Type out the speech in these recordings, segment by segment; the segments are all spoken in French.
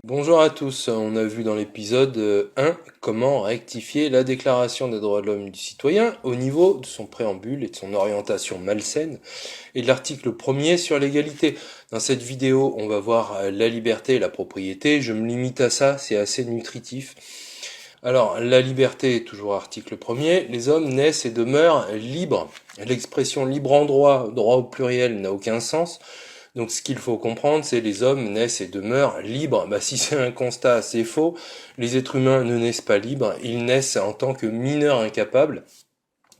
Bonjour à tous, on a vu dans l'épisode 1 comment rectifier la déclaration des droits de l'homme et du citoyen au niveau de son préambule et de son orientation malsaine et de l'article 1er sur l'égalité. Dans cette vidéo, on va voir la liberté et la propriété, je me limite à ça, c'est assez nutritif. Alors, la liberté, toujours article 1er, les hommes naissent et demeurent libres. L'expression libre en droit, droit au pluriel, n'a aucun sens. Donc ce qu'il faut comprendre, c'est les hommes naissent et demeurent libres. Si c'est un constat assez faux, les êtres humains ne naissent pas libres, ils naissent en tant que mineurs incapables.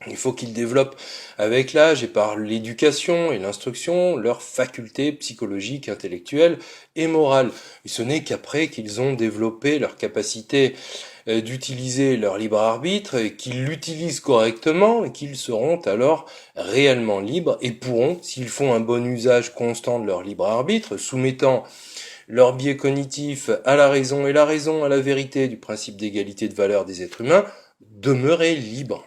Il faut qu'ils développent avec l'âge et par l'éducation et l'instruction leurs facultés psychologiques, intellectuelles et morales. Et ce n'est qu'après qu'ils ont développé leur capacité d'utiliser leur libre arbitre et qu'ils l'utilisent correctement et qu'ils seront alors réellement libres et pourront, s'ils font un bon usage constant de leur libre arbitre, soumettant leur biais cognitif à la raison et la raison à la vérité du principe d'égalité de valeur des êtres humains, demeurer libres.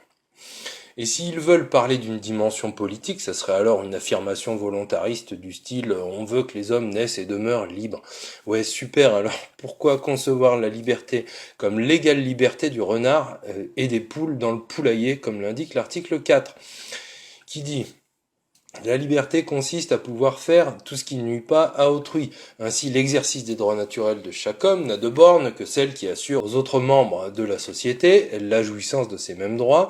Et s'ils veulent parler d'une dimension politique, ça serait alors une affirmation volontariste du style « on veut que les hommes naissent et demeurent libres ». Ouais, super, alors pourquoi concevoir la liberté comme l'égale liberté du renard et des poules dans le poulailler, comme l'indique l'article 4, qui dit la liberté consiste à pouvoir faire tout ce qui ne nuit pas à autrui. Ainsi, l'exercice des droits naturels de chaque homme n'a de borne que celle qui assure aux autres membres de la société la jouissance de ces mêmes droits,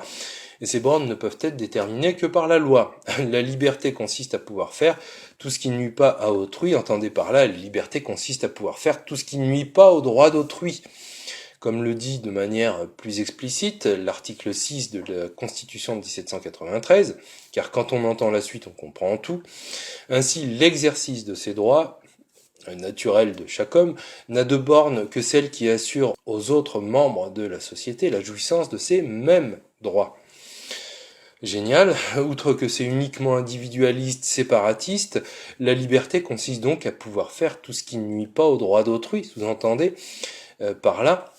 et ces bornes ne peuvent être déterminées que par la loi. La liberté consiste à pouvoir faire tout ce qui ne nuit pas à autrui. Entendez par là, la liberté consiste à pouvoir faire tout ce qui ne nuit pas aux droits d'autrui. Comme le dit de manière plus explicite l'article 6 de la Constitution de 1793, car quand on entend la suite, on comprend tout. Ainsi, l'exercice de ces droits naturel de chaque homme, n'a de borne que celle qui assure aux autres membres de la société la jouissance de ces mêmes droits. Génial, outre que c'est uniquement individualiste, séparatiste, la liberté consiste donc à pouvoir faire tout ce qui ne nuit pas aux droits d'autrui, sous-entendez par là,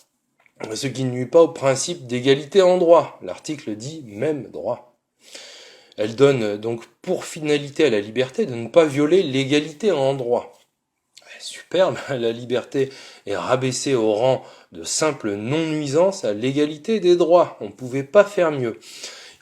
ce qui ne nuit pas au principe d'égalité en droit. L'article dit même droit. Elle donne donc pour finalité à la liberté de ne pas violer l'égalité en droit. Superbe, la liberté est rabaissée au rang de simple non-nuisance à l'égalité des droits. On ne pouvait pas faire mieux.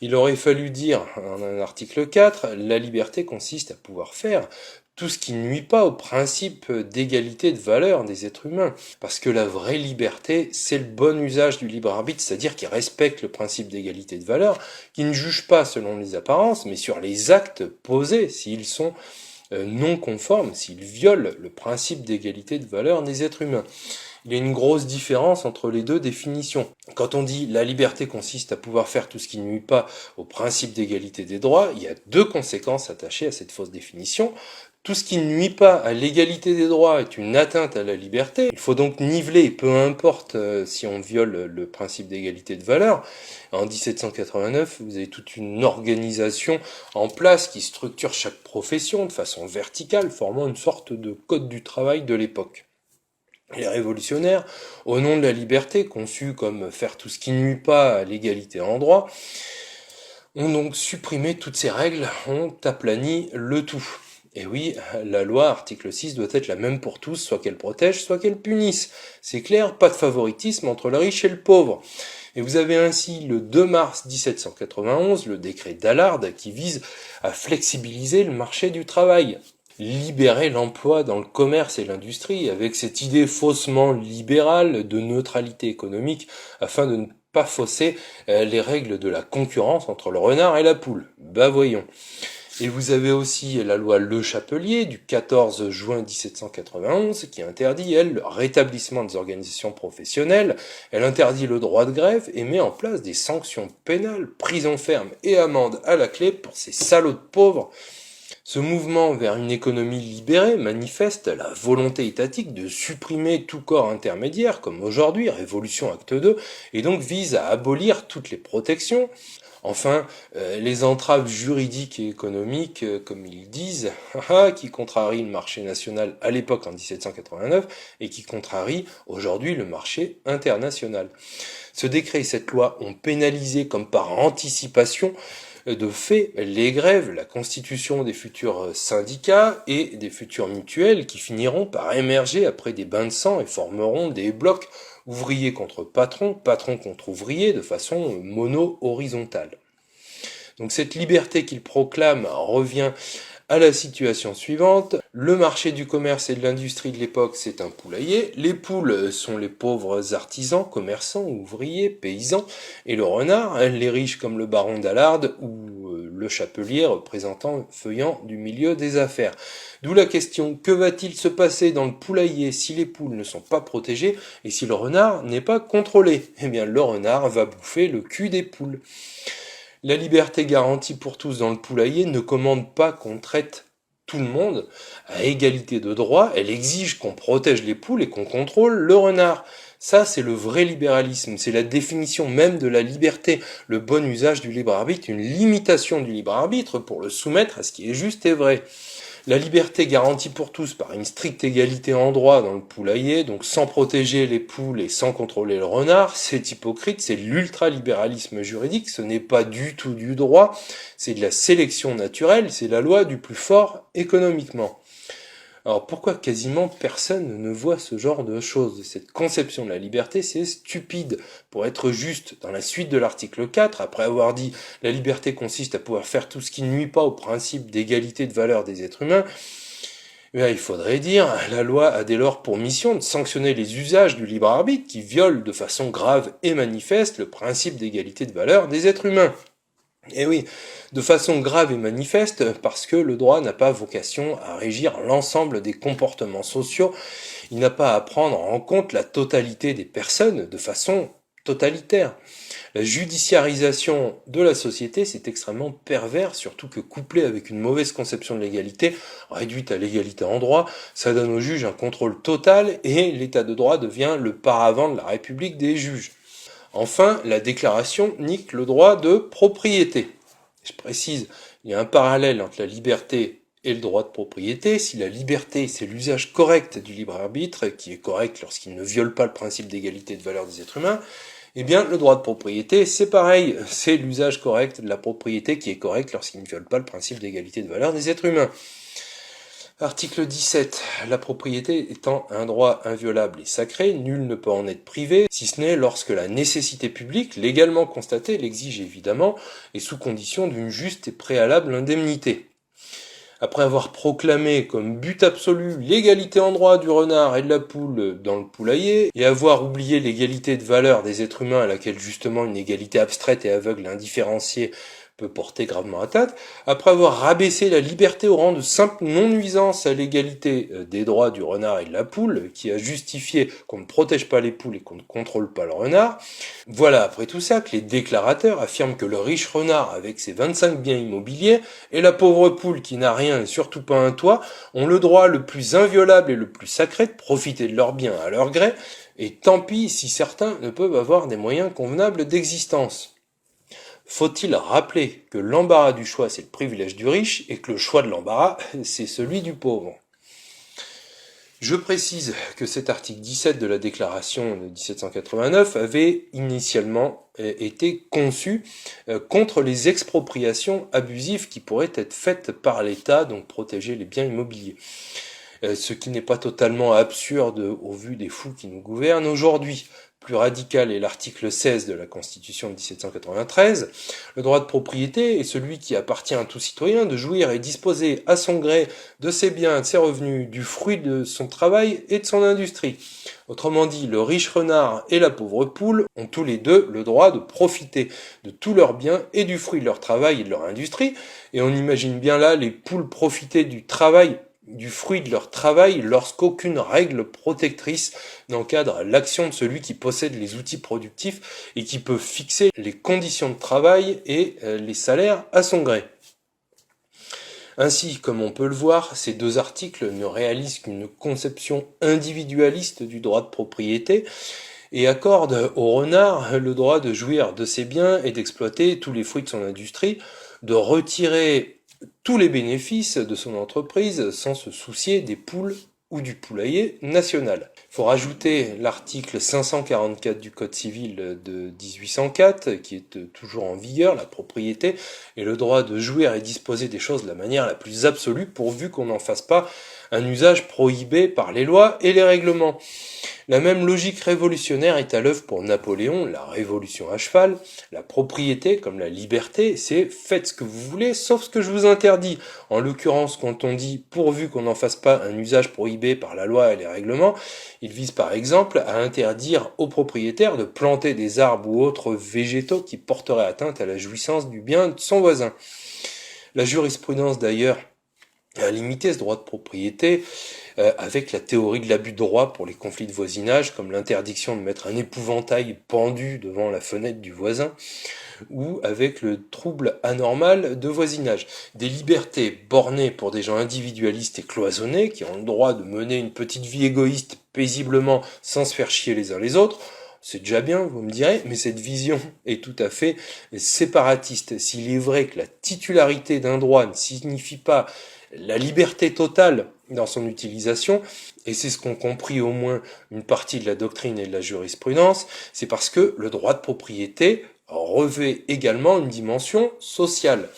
Il aurait fallu dire, en article 4, la liberté consiste à pouvoir faire tout ce qui ne nuit pas au principe d'égalité de valeur des êtres humains. Parce que la vraie liberté, c'est le bon usage du libre arbitre, c'est-à-dire qui respecte le principe d'égalité de valeur, qui ne juge pas selon les apparences, mais sur les actes posés, s'ils sont non conformes, s'ils violent le principe d'égalité de valeur des êtres humains. Il y a une grosse différence entre les deux définitions. Quand on dit la liberté consiste à pouvoir faire tout ce qui ne nuit pas au principe d'égalité des droits, il y a deux conséquences attachées à cette fausse définition. Tout ce qui ne nuit pas à l'égalité des droits est une atteinte à la liberté. Il faut donc niveler, peu importe si on viole le principe d'égalité de valeur. En 1789, vous avez toute une organisation en place qui structure chaque profession de façon verticale, formant une sorte de code du travail de l'époque. Les révolutionnaires, au nom de la liberté, conçue comme faire tout ce qui ne nuit pas à l'égalité en droit, ont donc supprimé toutes ces règles, ont aplani le tout. Et oui, la loi, article 6, doit être la même pour tous, soit qu'elle protège, soit qu'elle punisse. C'est clair, pas de favoritisme entre le riche et le pauvre. Et vous avez ainsi le 2 mars 1791 le décret d'Allard qui vise à flexibiliser le marché du travail, libérer l'emploi dans le commerce et l'industrie avec cette idée faussement libérale de neutralité économique afin de ne pas fausser les règles de la concurrence entre le renard et la poule. Voyons. Et vous avez aussi la loi Le Chapelier du 14 juin 1791 qui interdit, elle, le rétablissement des organisations professionnelles, elle interdit le droit de grève et met en place des sanctions pénales, prison ferme et amende à la clé pour ces salauds de pauvres. Ce mouvement vers une économie libérée manifeste la volonté étatique de supprimer tout corps intermédiaire, comme aujourd'hui, Révolution Acte II, et donc vise à abolir toutes les protections. Enfin, les entraves juridiques et économiques, comme ils disent, qui contrarient le marché national à l'époque en 1789 et qui contrarient aujourd'hui le marché international. Ce décret et cette loi ont pénalisé comme par anticipation De fait, les grèves, la constitution des futurs syndicats et des futures mutuelles qui finiront par émerger après des bains de sang et formeront des blocs ouvriers contre patrons, patrons contre ouvriers de façon mono-horizontale. Donc cette liberté qu'il proclame revient à la situation suivante. Le marché du commerce et de l'industrie de l'époque, c'est un poulailler. Les poules sont les pauvres artisans, commerçants, ouvriers, paysans. Et le renard, les riches comme le baron d'Allard ou le chapelier représentant feuillant du milieu des affaires. D'où la question, que va-t-il se passer dans le poulailler si les poules ne sont pas protégées et si le renard n'est pas contrôlé? Eh bien, le renard va bouffer le cul des poules. La liberté garantie pour tous dans le poulailler ne commande pas qu'on traite tout le monde à égalité de droits, elle exige qu'on protège les poules et qu'on contrôle le renard. Ça, c'est le vrai libéralisme, c'est la définition même de la liberté, le bon usage du libre arbitre, une limitation du libre arbitre pour le soumettre à ce qui est juste et vrai. La liberté garantie pour tous par une stricte égalité en droit dans le poulailler, donc sans protéger les poules et sans contrôler le renard, c'est hypocrite, c'est l'ultralibéralisme juridique, ce n'est pas du tout du droit, c'est de la sélection naturelle, c'est la loi du plus fort économiquement. Alors pourquoi quasiment personne ne voit ce genre de choses? Cette conception de la liberté, c'est stupide. Pour être juste, dans la suite de l'article 4, après avoir dit « la liberté consiste à pouvoir faire tout ce qui ne nuit pas au principe d'égalité de valeur des êtres humains », il faudrait dire « la loi a dès lors pour mission de sanctionner les usages du libre arbitre qui violent de façon grave et manifeste le principe d'égalité de valeur des êtres humains ». Et oui, de façon grave et manifeste, parce que le droit n'a pas vocation à régir l'ensemble des comportements sociaux, il n'a pas à prendre en compte la totalité des personnes de façon totalitaire. La judiciarisation de la société, c'est extrêmement pervers, surtout que couplé avec une mauvaise conception de l'égalité, réduite à l'égalité en droit, ça donne aux juges un contrôle total et l'état de droit devient le paravent de la République des juges. Enfin, la déclaration nique le droit de propriété. Je précise, il y a un parallèle entre la liberté et le droit de propriété. Si la liberté, c'est l'usage correct du libre arbitre, qui est correct lorsqu'il ne viole pas le principe d'égalité de valeur des êtres humains, eh bien, le droit de propriété, c'est pareil. C'est l'usage correct de la propriété qui est correct lorsqu'il ne viole pas le principe d'égalité de valeur des êtres humains. Article 17. La propriété étant un droit inviolable et sacré, nul ne peut en être privé, si ce n'est lorsque la nécessité publique, légalement constatée, l'exige évidemment, et sous condition d'une juste et préalable indemnité. Après avoir proclamé comme but absolu l'égalité en droit du renard et de la poule dans le poulailler, et avoir oublié l'égalité de valeur des êtres humains à laquelle justement une égalité abstraite et aveugle indifférenciée peut porter gravement atteinte, après avoir rabaissé la liberté au rang de simple non-nuisance à l'égalité des droits du renard et de la poule, qui a justifié qu'on ne protège pas les poules et qu'on ne contrôle pas le renard, voilà après tout ça que les déclarateurs affirment que le riche renard avec ses 25 biens immobiliers et la pauvre poule qui n'a rien et surtout pas un toit ont le droit le plus inviolable et le plus sacré de profiter de leurs biens à leur gré, et tant pis si certains ne peuvent avoir des moyens convenables d'existence. Faut-il rappeler que l'embarras du choix, c'est le privilège du riche, et que le choix de l'embarras, c'est celui du pauvre. Je précise que cet article 17 de la déclaration de 1789 avait initialement été conçu contre les expropriations abusives qui pourraient être faites par l'État, donc protéger les biens immobiliers. Ce qui n'est pas totalement absurde au vu des fous qui nous gouvernent aujourd'hui. Plus radical est l'article 16 de la Constitution de 1793. Le droit de propriété est celui qui appartient à tout citoyen de jouir et disposer à son gré de ses biens, de ses revenus, du fruit de son travail et de son industrie. Autrement dit, le riche renard et la pauvre poule ont tous les deux le droit de profiter de tous leurs biens et du fruit de leur travail et de leur industrie. Et on imagine bien là les poules profiter du fruit de leur travail lorsqu'aucune règle protectrice n'encadre l'action de celui qui possède les outils productifs et qui peut fixer les conditions de travail et les salaires à son gré. Ainsi, comme on peut le voir, ces deux articles ne réalisent qu'une conception individualiste du droit de propriété et accordent au renard le droit de jouir de ses biens et d'exploiter tous les fruits de son industrie, de retirer tous les bénéfices de son entreprise sans se soucier des poules ou du poulailler national. Il faut rajouter l'article 544 du Code civil de 1804, qui est toujours en vigueur, la propriété, et le droit de jouir et disposer des choses de la manière la plus absolue, pourvu qu'on n'en fasse pas un usage prohibé par les lois et les règlements. La même logique révolutionnaire est à l'œuvre pour Napoléon, la révolution à cheval. La propriété, comme la liberté, c'est faites ce que vous voulez, sauf ce que je vous interdis. En l'occurrence, quand on dit pourvu qu'on n'en fasse pas un usage prohibé par la loi et les règlements, il vise par exemple à interdire aux propriétaires de planter des arbres ou autres végétaux qui porteraient atteinte à la jouissance du bien de son voisin. La jurisprudence d'ailleurs a limité ce droit de propriété avec la théorie de l'abus de droit pour les conflits de voisinage, comme l'interdiction de mettre un épouvantail pendu devant la fenêtre du voisin, ou avec le trouble anormal de voisinage. Des libertés bornées pour des gens individualistes et cloisonnés, qui ont le droit de mener une petite vie égoïste paisiblement sans se faire chier les uns les autres. C'est déjà bien, vous me direz, mais cette vision est tout à fait séparatiste. S'il est vrai que la titularité d'un droit ne signifie pas la liberté totale dans son utilisation, et c'est ce qu'ont compris au moins une partie de la doctrine et de la jurisprudence, c'est parce que le droit de propriété revêt également une dimension sociale.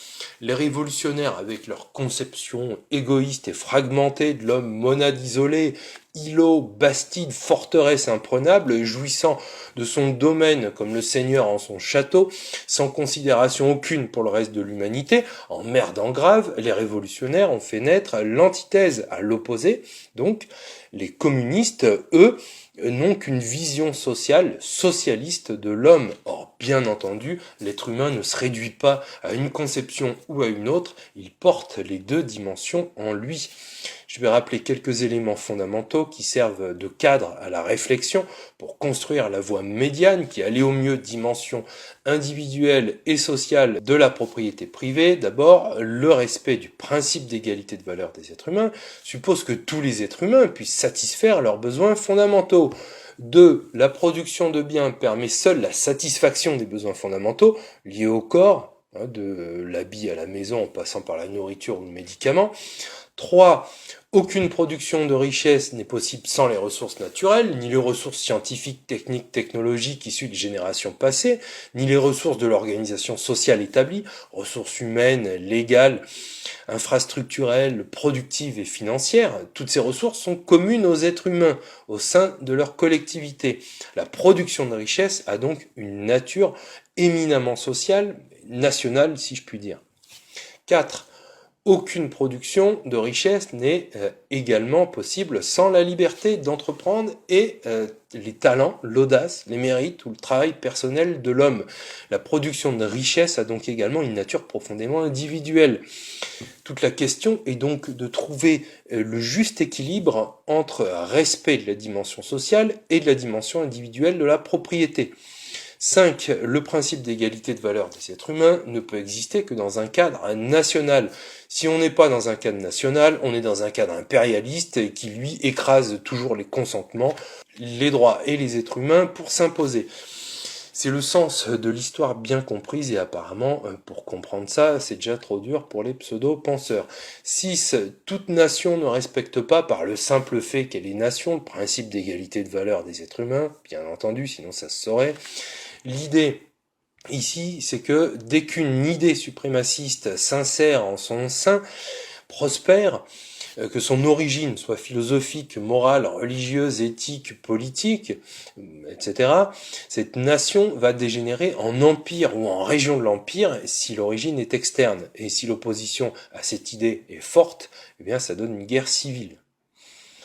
Les révolutionnaires, avec leur conception égoïste et fragmentée de l'homme monade isolé, îlot, bastide, forteresse imprenable, jouissant de son domaine comme le seigneur en son château, sans considération aucune pour le reste de l'humanité, en merdant grave, les révolutionnaires ont fait naître l'antithèse à l'opposé, donc les communistes, eux, n'ont qu'une vision sociale, socialiste de l'homme. Or, bien entendu, l'être humain ne se réduit pas à une conception ou à une autre, il porte les deux dimensions en lui. Je vais rappeler quelques éléments fondamentaux qui servent de cadre à la réflexion pour construire la voie médiane qui allie au mieux dimension individuelle et sociale de la propriété privée. D'abord, le respect du principe d'égalité de valeur des êtres humains suppose que tous les êtres humains puissent satisfaire leurs besoins fondamentaux. 2. La production de biens permet seule la satisfaction des besoins fondamentaux liés au corps, de l'habit à la maison en passant par la nourriture ou le médicament. 3. Aucune production de richesse n'est possible sans les ressources naturelles, ni les ressources scientifiques, techniques, technologiques issues de générations passées, ni les ressources de l'organisation sociale établie, ressources humaines, légales, infrastructurelles, productives et financières. Toutes ces ressources sont communes aux êtres humains, au sein de leur collectivité. La production de richesse a donc une nature éminemment sociale, nationale si je puis dire. 4. Aucune production de richesse n'est également possible sans la liberté d'entreprendre et les talents, l'audace, les mérites ou le travail personnel de l'homme. La production de richesse a donc également une nature profondément individuelle. Toute la question est donc de trouver le juste équilibre entre respect de la dimension sociale et de la dimension individuelle de la propriété. 5. Le principe d'égalité de valeur des êtres humains ne peut exister que dans un cadre national. Si on n'est pas dans un cadre national, on est dans un cadre impérialiste qui, lui, écrase toujours les consentements, les droits et les êtres humains pour s'imposer. C'est le sens de l'histoire bien comprise et apparemment, pour comprendre ça, c'est déjà trop dur pour les pseudo-penseurs. 6. Toute nation ne respecte pas par le simple fait qu'elle est nation le principe d'égalité de valeur des êtres humains, bien entendu, sinon ça se saurait. L'idée ici, c'est que dès qu'une idée suprémaciste s'insère en son sein, prospère, que son origine soit philosophique, morale, religieuse, éthique, politique, etc., cette nation va dégénérer en empire ou en région de l'empire si l'origine est externe. Et si l'opposition à cette idée est forte, eh bien ça donne une guerre civile.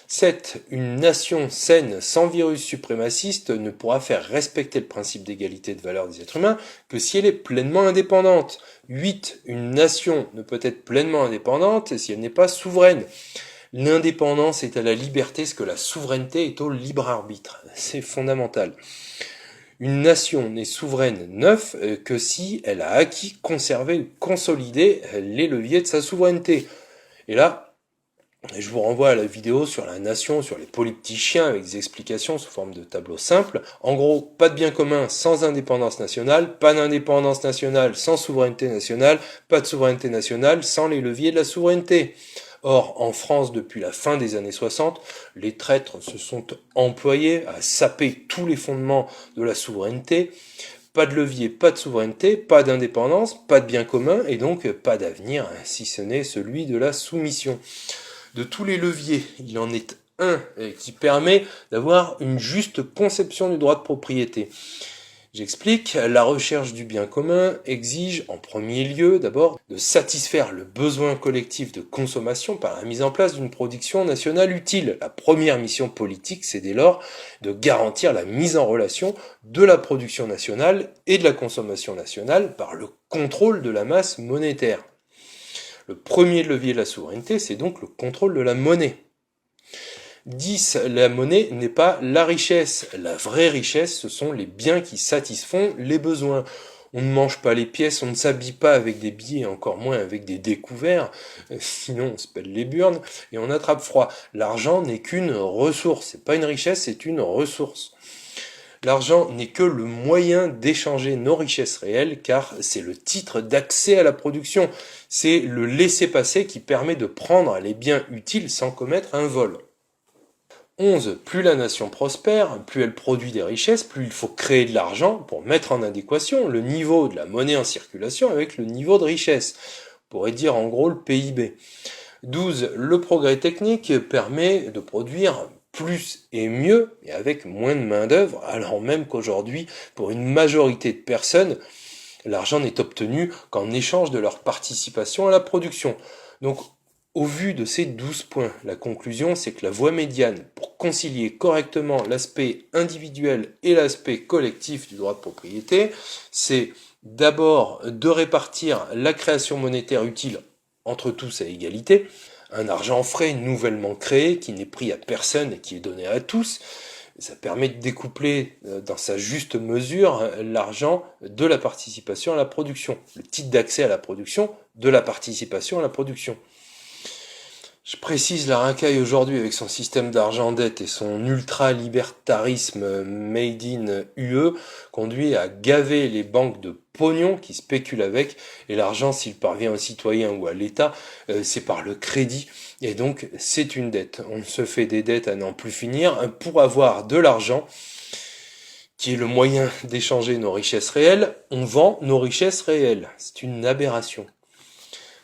7. Une nation saine sans virus suprémaciste ne pourra faire respecter le principe d'égalité de valeur des êtres humains que si elle est pleinement indépendante. 8. Une nation ne peut être pleinement indépendante si elle n'est pas souveraine. L'indépendance est à la liberté ce que la souveraineté est au libre arbitre. C'est fondamental. Une nation n'est souveraine que si elle a acquis, conservé, consolidé les leviers de sa souveraineté. Et là, je vous renvoie à la vidéo sur la nation, sur les polyptychiens avec des explications sous forme de tableau simple. En gros, pas de bien commun sans indépendance nationale, pas d'indépendance nationale sans souveraineté nationale, pas de souveraineté nationale sans les leviers de la souveraineté. Or, en France, depuis la fin des années 60, les traîtres se sont employés à saper tous les fondements de la souveraineté. Pas de levier, pas de souveraineté, pas d'indépendance, pas de bien commun, et donc pas d'avenir, si ce n'est celui de la soumission. De tous les leviers, il en est un qui permet d'avoir une juste conception du droit de propriété. J'explique, la recherche du bien commun exige en premier lieu d'abord de satisfaire le besoin collectif de consommation par la mise en place d'une production nationale utile. La première mission politique, c'est dès lors de garantir la mise en relation de la production nationale et de la consommation nationale par le contrôle de la masse monétaire. Le premier levier de la souveraineté, c'est donc le contrôle de la monnaie. 10. La monnaie n'est pas la richesse. La vraie richesse, ce sont les biens qui satisfont les besoins. On ne mange pas les pièces, on ne s'habille pas avec des billets, encore moins avec des découverts, sinon on se pèle les burnes et on attrape froid. L'argent n'est qu'une ressource, c'est pas une richesse, c'est une ressource. L'argent n'est que le moyen d'échanger nos richesses réelles, car c'est le titre d'accès à la production. C'est le laisser-passer qui permet de prendre les biens utiles sans commettre un vol. 11. Plus la nation prospère, plus elle produit des richesses, plus il faut créer de l'argent pour mettre en adéquation le niveau de la monnaie en circulation avec le niveau de richesse. On pourrait dire en gros le PIB. 12. Le progrès technique permet de produire plus et mieux et avec moins de main-d'œuvre, alors même qu'aujourd'hui, pour une majorité de personnes, l'argent n'est obtenu qu'en échange de leur participation à la production. Donc, au vu de ces 12 points, la conclusion, c'est que la voie médiane pour concilier correctement l'aspect individuel et l'aspect collectif du droit de propriété, c'est d'abord de répartir la création monétaire utile entre tous à égalité, un argent frais nouvellement créé qui n'est pris à personne et qui est donné à tous. Ça permet de découpler dans sa juste mesure l'argent de la participation à la production, le titre d'accès à la production de la participation à la production. Je précise, la racaille aujourd'hui avec son système d'argent-dette et son ultra-libertarisme made in UE conduit à gaver les banques de pognon qui spéculent avec, et l'argent, s'il parvient aux citoyens ou à l'État, c'est par le crédit, et donc c'est une dette. On se fait des dettes à n'en plus finir pour avoir de l'argent qui est le moyen d'échanger nos richesses réelles, on vend nos richesses réelles. C'est une aberration.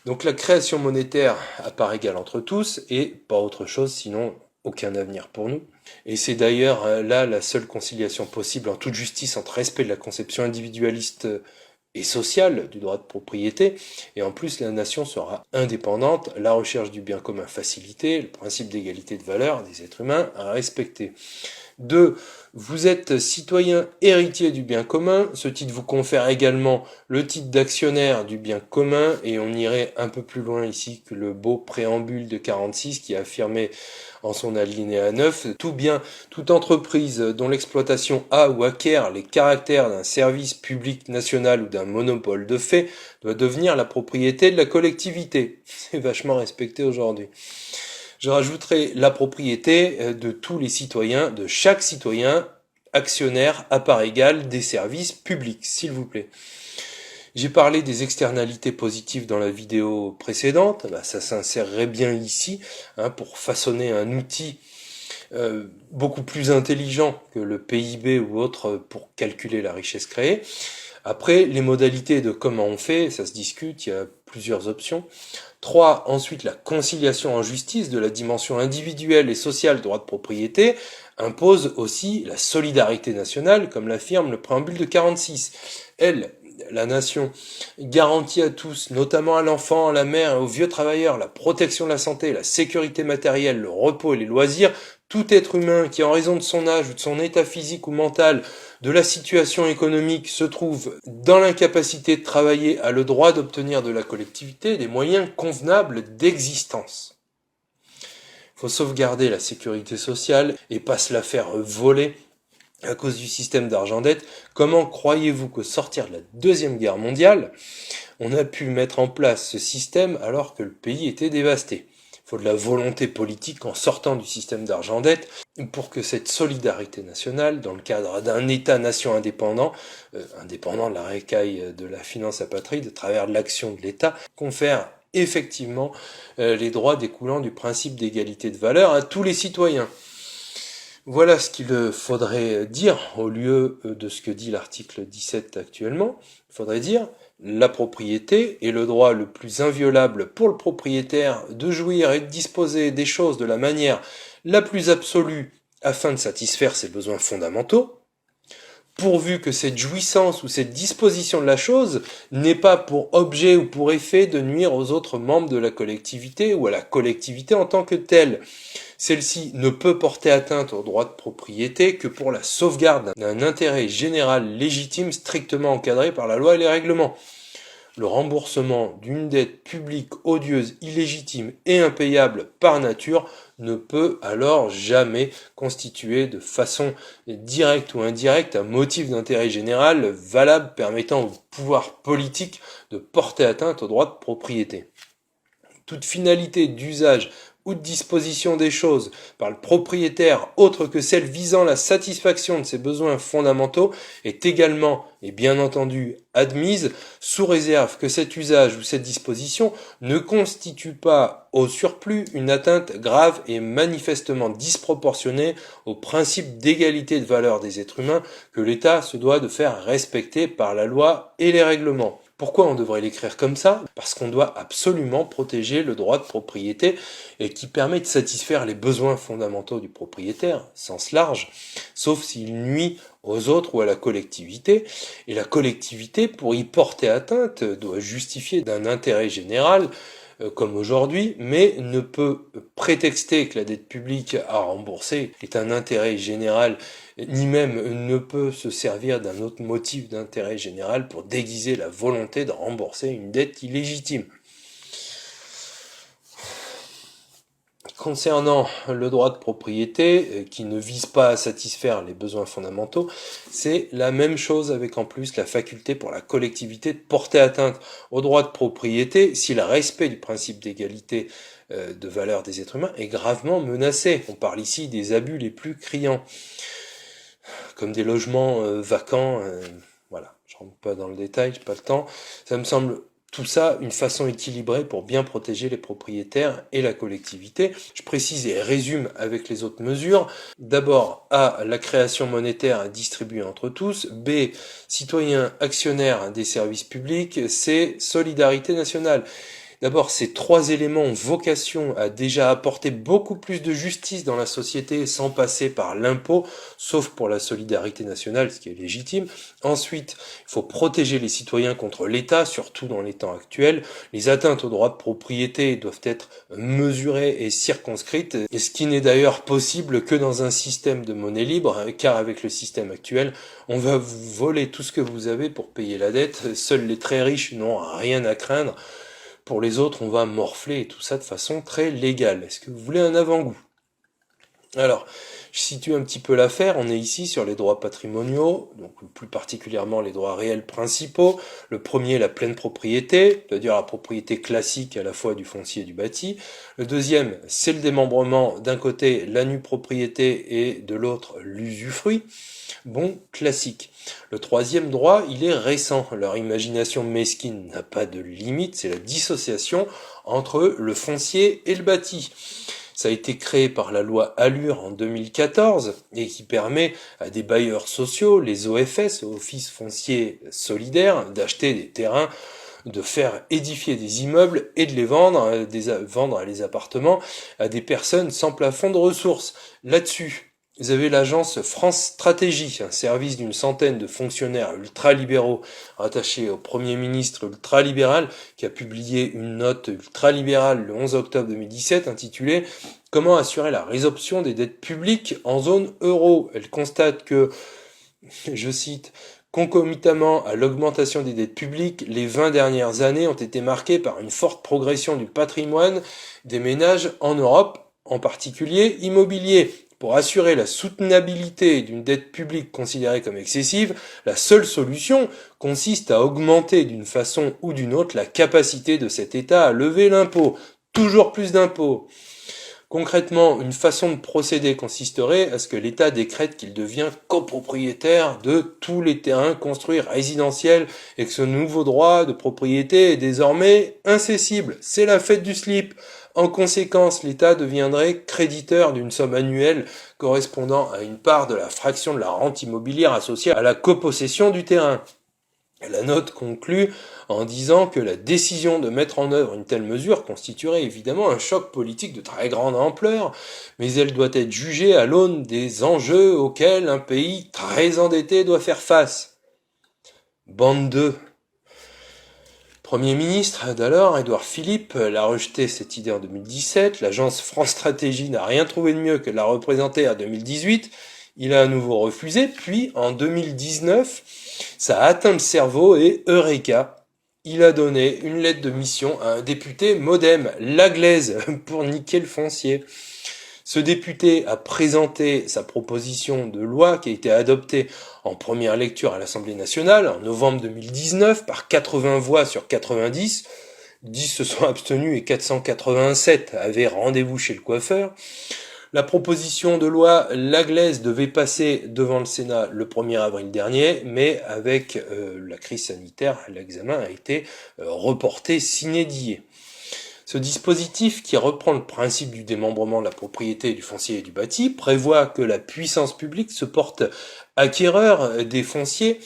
Donc la création monétaire à part égale entre tous et pas autre chose, sinon aucun avenir pour nous. Et c'est d'ailleurs là la seule conciliation possible en toute justice entre respect de la conception individualiste et sociale du droit de propriété, et en plus la nation sera indépendante, la recherche du bien commun facilitée, le principe d'égalité de valeur des êtres humains à respecter. 2. Vous êtes citoyen héritier du bien commun. Ce titre vous confère également le titre d'actionnaire du bien commun, et on irait un peu plus loin ici que le beau préambule de 46 qui affirmait en son alinéa 9, tout bien, toute entreprise dont l'exploitation a ou acquiert les caractères d'un service public national ou d'un monopole de fait doit devenir la propriété de la collectivité. C'est vachement respecté aujourd'hui. Je rajouterai la propriété de tous les citoyens, de chaque citoyen, actionnaire à part égale des services publics, s'il vous plaît. J'ai parlé des externalités positives dans la vidéo précédente, ça s'insérerait bien ici, pour façonner un outil beaucoup plus intelligent que le PIB ou autre pour calculer la richesse créée. Après, les modalités de comment on fait, ça se discute, il y a plusieurs options. 3. Ensuite, la conciliation en justice de la dimension individuelle et sociale du droit de propriété impose aussi la solidarité nationale, comme l'affirme le préambule de 46. La nation garantit à tous, notamment à l'enfant, à la mère et aux vieux travailleurs, la protection de la santé, la sécurité matérielle, le repos et les loisirs. Tout être humain qui, en raison de son âge ou de son état physique ou mental, de la situation économique, se trouve dans l'incapacité de travailler, a le droit d'obtenir de la collectivité des moyens convenables d'existence. Il faut sauvegarder la sécurité sociale et pas se la faire voler à cause du système d'argent-dette. Comment croyez-vous qu'au sortir de la Deuxième Guerre mondiale, on a pu mettre en place ce système alors que le pays était dévasté ? Il faut de la volonté politique en sortant du système d'argent-dette pour que cette solidarité nationale, dans le cadre d'un État-nation indépendant, indépendant de la racaille de la finance apatride, à travers l'action de l'État, confère effectivement les droits découlant du principe d'égalité de valeur à tous les citoyens. Voilà ce qu'il faudrait dire au lieu de ce que dit l'article 17 actuellement. Il faudrait dire la propriété est le droit le plus inviolable pour le propriétaire de jouir et de disposer des choses de la manière la plus absolue afin de satisfaire ses besoins fondamentaux, pourvu que cette jouissance ou cette disposition de la chose n'ait pas pour objet ou pour effet de nuire aux autres membres de la collectivité ou à la collectivité en tant que telle. Celle-ci ne peut porter atteinte au droit de propriété que pour la sauvegarde d'un intérêt général légitime strictement encadré par la loi et les règlements. Le remboursement d'une dette publique odieuse, illégitime et impayable par nature ne peut alors jamais constituer de façon directe ou indirecte un motif d'intérêt général valable permettant au pouvoir politique de porter atteinte au droit de propriété. Toute finalité d'usage ou de disposition des choses par le propriétaire autre que celle visant la satisfaction de ses besoins fondamentaux est également et bien entendu admise sous réserve que cet usage ou cette disposition ne constitue pas au surplus une atteinte grave et manifestement disproportionnée au principe d'égalité de valeur des êtres humains que l'État se doit de faire respecter par la loi et les règlements. Pourquoi on devrait l'écrire comme ça? Parce qu'on doit absolument protéger le droit de propriété et qui permet de satisfaire les besoins fondamentaux du propriétaire, sens large, sauf s'il nuit aux autres ou à la collectivité. Et la collectivité, pour y porter atteinte, doit justifier d'un intérêt général, comme aujourd'hui, mais ne peut prétexter que la dette publique à rembourser est un intérêt général, ni même ne peut se servir d'un autre motif d'intérêt général pour déguiser la volonté de rembourser une dette illégitime. Concernant le droit de propriété, qui ne vise pas à satisfaire les besoins fondamentaux, c'est la même chose avec en plus la faculté pour la collectivité de porter atteinte au droit de propriété si le respect du principe d'égalité de valeur des êtres humains est gravement menacé. On parle ici des abus les plus criants, comme des logements vacants, voilà, je rentre pas dans le détail, j'ai pas le temps. Ça me semble tout ça une façon équilibrée pour bien protéger les propriétaires et la collectivité. Je précise et résume avec les autres mesures. D'abord, A, la création monétaire distribuée entre tous. B, citoyens actionnaires des services publics. C, solidarité nationale. D'abord, ces trois éléments ont vocation à déjà apporter beaucoup plus de justice dans la société sans passer par l'impôt, sauf pour la solidarité nationale, ce qui est légitime. Ensuite, il faut protéger les citoyens contre l'État, surtout dans les temps actuels. Les atteintes aux droits de propriété doivent être mesurées et circonscrites, et ce qui n'est d'ailleurs possible que dans un système de monnaie libre, car avec le système actuel, on va vous voler tout ce que vous avez pour payer la dette. Seuls les très riches n'ont rien à craindre. Pour les autres, on va morfler et tout ça de façon très légale. Est-ce que vous voulez un avant-goût? Alors, je situe un petit peu l'affaire. On est ici sur les droits patrimoniaux, donc plus particulièrement les droits réels principaux. Le premier, la pleine propriété, c'est-à-dire la propriété classique à la fois du foncier et du bâti. Le deuxième, c'est le démembrement. D'un côté, la nue propriété et de l'autre, l'usufruit. Bon, classique. Le troisième droit, il est récent. Leur imagination mesquine n'a pas de limite, c'est la dissociation entre le foncier et le bâti. Ça a été créé par la loi Allure en 2014 et qui permet à des bailleurs sociaux, les OFS, Office Foncier Solidaire, d'acheter des terrains, de faire édifier des immeubles et de les vendre, vendre les appartements à des personnes sans plafond de ressources. Là-dessus, vous avez l'agence France Stratégie, un service d'une centaine de fonctionnaires ultralibéraux rattachés au Premier ministre ultralibéral, qui a publié une note ultralibérale le 11 octobre 2017 intitulée « Comment assurer la résorption des dettes publiques en zone euro ». Elle constate que, je cite, « Concomitamment à l'augmentation des dettes publiques, les 20 dernières années ont été marquées par une forte progression du patrimoine des ménages en Europe, en particulier immobilier. Pour assurer la soutenabilité d'une dette publique considérée comme excessive, la seule solution consiste à augmenter d'une façon ou d'une autre la capacité de cet État à lever l'impôt. Toujours plus d'impôts. Concrètement, une façon de procéder consisterait à ce que l'État décrète qu'il devient copropriétaire de tous les terrains construits résidentiels et que ce nouveau droit de propriété est désormais incessible. C'est la fête du slip. En conséquence, l'État deviendrait créditeur d'une somme annuelle correspondant à une part de la fraction de la rente immobilière associée à la copossession du terrain. La note conclut en disant que la décision de mettre en œuvre une telle mesure constituerait évidemment un choc politique de très grande ampleur, mais elle doit être jugée à l'aune des enjeux auxquels un pays très endetté doit faire face. Bande 2. Premier ministre d'alors, Édouard Philippe, l'a rejeté cette idée en 2017, l'agence France Stratégie n'a rien trouvé de mieux que de la représenter en 2018, il a à nouveau refusé, puis en 2019, ça a atteint le cerveau et eureka, il a donné une lettre de mission à un député MoDem, Laglaise, pour niquer le foncier. Ce député a présenté sa proposition de loi qui a été adoptée en première lecture à l'Assemblée nationale en novembre 2019 par 80 voix sur 90. 10 se sont abstenus et 487 avaient rendez-vous chez le coiffeur. La proposition de loi Laglaise devait passer devant le Sénat le 1er avril dernier, mais avec la crise sanitaire, l'examen a été reporté sine die. Ce dispositif, qui reprend le principe du démembrement de la propriété du foncier et du bâti, prévoit que la puissance publique se porte acquéreur des fonciers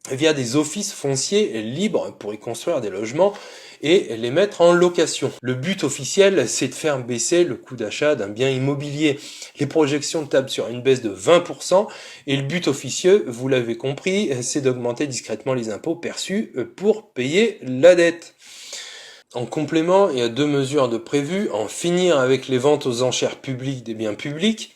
via des offices fonciers libres pour y construire des logements et les mettre en location. Le but officiel, c'est de faire baisser le coût d'achat d'un bien immobilier. Les projections tablent sur une baisse de 20%, et le but officieux, vous l'avez compris, c'est d'augmenter discrètement les impôts perçus pour payer la dette. En complément, il y a 2 mesures de prévues: en finir avec les ventes aux enchères publiques des biens publics,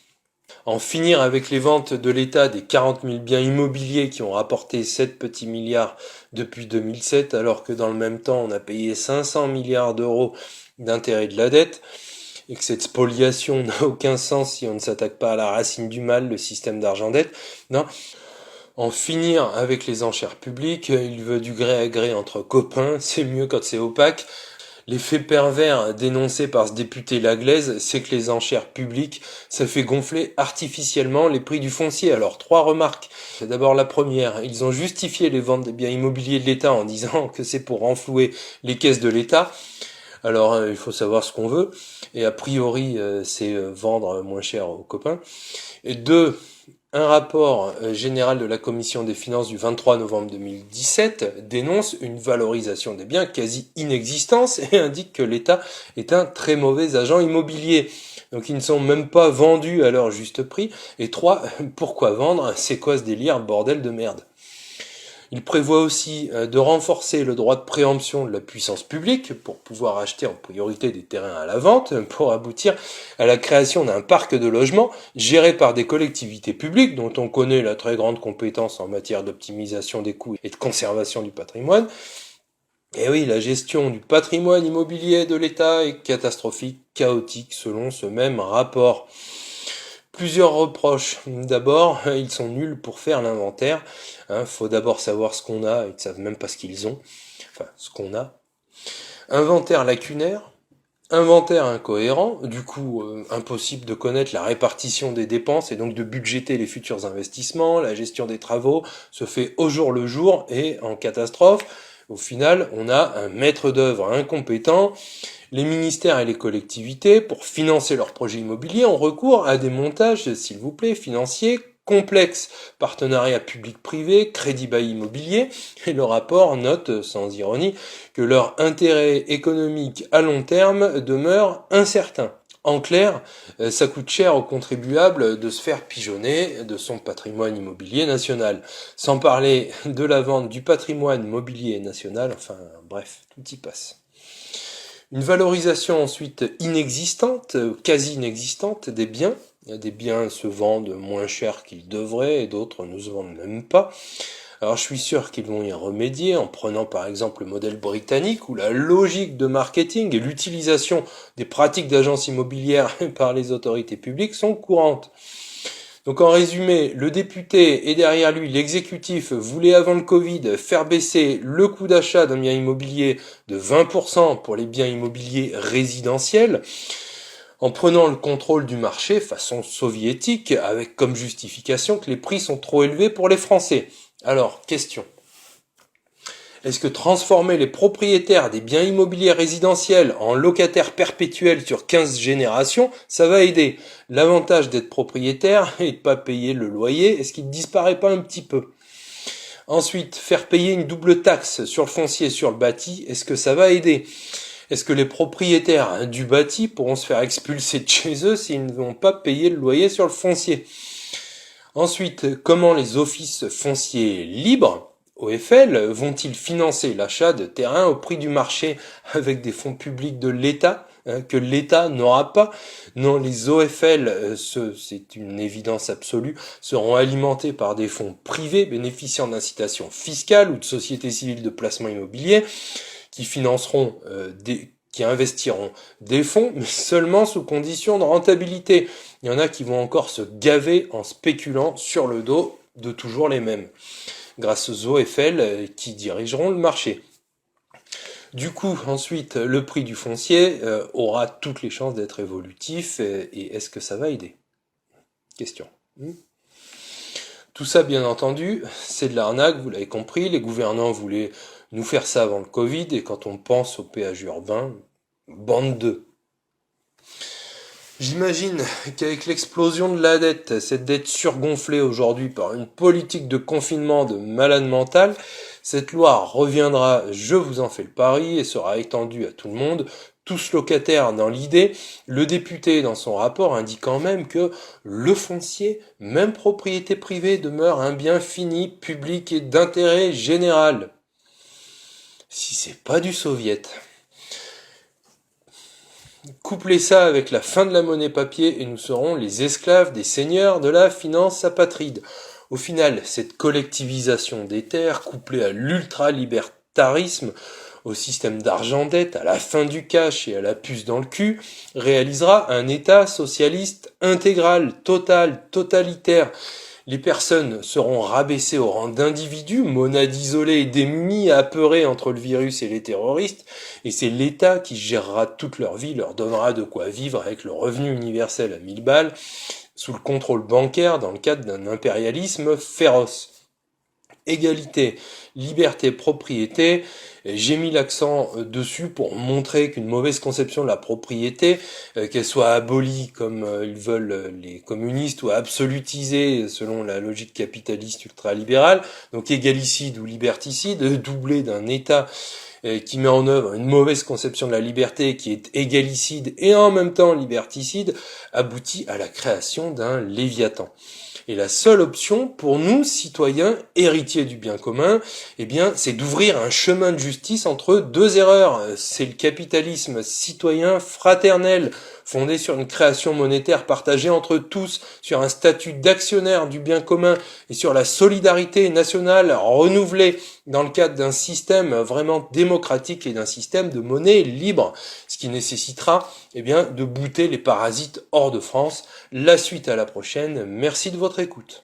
en finir avec les ventes de l'État des 40 000 biens immobiliers qui ont rapporté 7 petits milliards depuis 2007, alors que dans le même temps, on a payé 500 milliards d'euros d'intérêts de la dette, et que cette spoliation n'a aucun sens si on ne s'attaque pas à la racine du mal, le système d'argent-dette. Non. En finir avec les enchères publiques, il veut du gré à gré entre copains, c'est mieux quand c'est opaque. L'effet pervers dénoncé par ce député Laglaise, c'est que les enchères publiques, ça fait gonfler artificiellement les prix du foncier. Alors, 3 remarques. D'abord la première, ils ont justifié les ventes des biens immobiliers de l'État en disant que c'est pour renflouer les caisses de l'État. Alors, il faut savoir ce qu'on veut. Et a priori, c'est vendre moins cher aux copains. Et 2, un rapport général de la Commission des finances du 23 novembre 2017 dénonce une valorisation des biens quasi inexistante et indique que l'État est un très mauvais agent immobilier. Donc ils ne sont même pas vendus à leur juste prix. Et 3, pourquoi vendre? C'est quoi ce délire, bordel de merde? Il prévoit aussi de renforcer le droit de préemption de la puissance publique pour pouvoir acheter en priorité des terrains à la vente pour aboutir à la création d'un parc de logements géré par des collectivités publiques dont on connaît la très grande compétence en matière d'optimisation des coûts et de conservation du patrimoine. Et oui, la gestion du patrimoine immobilier de l'État est catastrophique, chaotique selon ce même rapport. Plusieurs reproches. D'abord, ils sont nuls pour faire l'inventaire. Faut d'abord savoir ce qu'on a, ils ne savent même pas ce qu'ils ont. Enfin, ce qu'on a. Inventaire lacunaire. Inventaire incohérent. Du coup, impossible de connaître la répartition des dépenses et donc de budgéter les futurs investissements. La gestion des travaux se fait au jour le jour et en catastrophe. Au final, on a un maître d'œuvre incompétent. Les ministères et les collectivités, pour financer leurs projets immobiliers, ont recours à des montages, s'il vous plaît, financiers complexes. Partenariat public-privé, crédit bail immobilier, et le rapport note, sans ironie, que leur intérêt économique à long terme demeure incertain. En clair, ça coûte cher aux contribuables de se faire pigeonner de son patrimoine immobilier national. Sans parler de la vente du patrimoine immobilier national, enfin bref, tout y passe. Une valorisation ensuite inexistante, quasi inexistante des biens. Des biens se vendent moins cher qu'ils devraient et d'autres ne se vendent même pas. Alors je suis sûr qu'ils vont y remédier en prenant par exemple le modèle britannique où la logique de marketing et l'utilisation des pratiques d'agences immobilières par les autorités publiques sont courantes. Donc en résumé, le député et derrière lui l'exécutif voulaient avant le Covid faire baisser le coût d'achat d'un bien immobilier de 20% pour les biens immobiliers résidentiels. en prenant le contrôle du marché façon soviétique, avec comme justification que les prix sont trop élevés pour les Français. Alors, question. Est-ce que transformer les propriétaires des biens immobiliers résidentiels en locataires perpétuels sur 15 générations, ça va aider? L'avantage d'être propriétaire et de pas payer le loyer, est-ce qu'il ne disparaît pas un petit peu? Ensuite, faire payer une double taxe sur le foncier et sur le bâti, est-ce que ça va aider? Est-ce que les propriétaires du bâti pourront se faire expulser de chez eux s'ils ne vont pas payer le loyer sur le foncier? Ensuite, comment les offices fonciers libres, OFL, vont-ils financer l'achat de terrains au prix du marché avec des fonds publics de l'État que l'État n'aura pas? Non, les OFL, c'est une évidence absolue, seront alimentés par des fonds privés bénéficiant d'incitations fiscales ou de sociétés civiles de placement immobilier qui financeront qui investiront des fonds, mais seulement sous condition de rentabilité. Il y en a qui vont encore se gaver en spéculant sur le dos de toujours les mêmes, grâce aux OFL qui dirigeront le marché. Du coup, ensuite, le prix du foncier aura toutes les chances d'être évolutif, et est-ce que ça va aider? Question. Tout ça, bien entendu, c'est de l'arnaque, vous l'avez compris, les gouvernants voulaient nous faire ça avant le Covid, et quand on pense au péage urbain, bande d'eux. J'imagine qu'avec l'explosion de la dette, cette dette surgonflée aujourd'hui par une politique de confinement de malade mental, cette loi reviendra, je vous en fais le pari, et sera étendue à tout le monde, tous locataires dans l'idée. Le député, dans son rapport, indique quand même que le foncier, même propriété privée, demeure un bien fini, public et d'intérêt général. Si c'est pas du soviet. Couplez ça avec la fin de la monnaie papier et nous serons les esclaves des seigneurs de la finance apatride. Au final, cette collectivisation des terres, couplée à l'ultralibertarisme, au système d'argent-dette, à la fin du cash et à la puce dans le cul, réalisera un État socialiste intégral, total, totalitaire. Les personnes seront rabaissées au rang d'individus, monades isolées et démunies, apeurées entre le virus et les terroristes, et c'est l'État qui gérera toute leur vie, leur donnera de quoi vivre avec le revenu universel à 1000 balles, sous le contrôle bancaire dans le cadre d'un impérialisme féroce. Égalité, liberté, propriété, j'ai mis l'accent dessus pour montrer qu'une mauvaise conception de la propriété, qu'elle soit abolie comme ils veulent les communistes ou absolutisée selon la logique capitaliste ultralibérale, donc égalicide ou liberticide, doublé d'un État qui met en œuvre une mauvaise conception de la liberté qui est égalicide et en même temps liberticide, aboutit à la création d'un Léviathan. Et la seule option pour nous, citoyens, héritiers du bien commun, eh bien, c'est d'ouvrir un chemin de justice entre deux erreurs. C'est le capitalisme citoyen fraternel, fondé sur une création monétaire partagée entre tous, sur un statut d'actionnaire du bien commun et sur la solidarité nationale renouvelée dans le cadre d'un système vraiment démocratique et d'un système de monnaie libre, ce qui nécessitera eh bien, de bouter les parasites hors de France. La suite à la prochaine. Merci de votre écoute.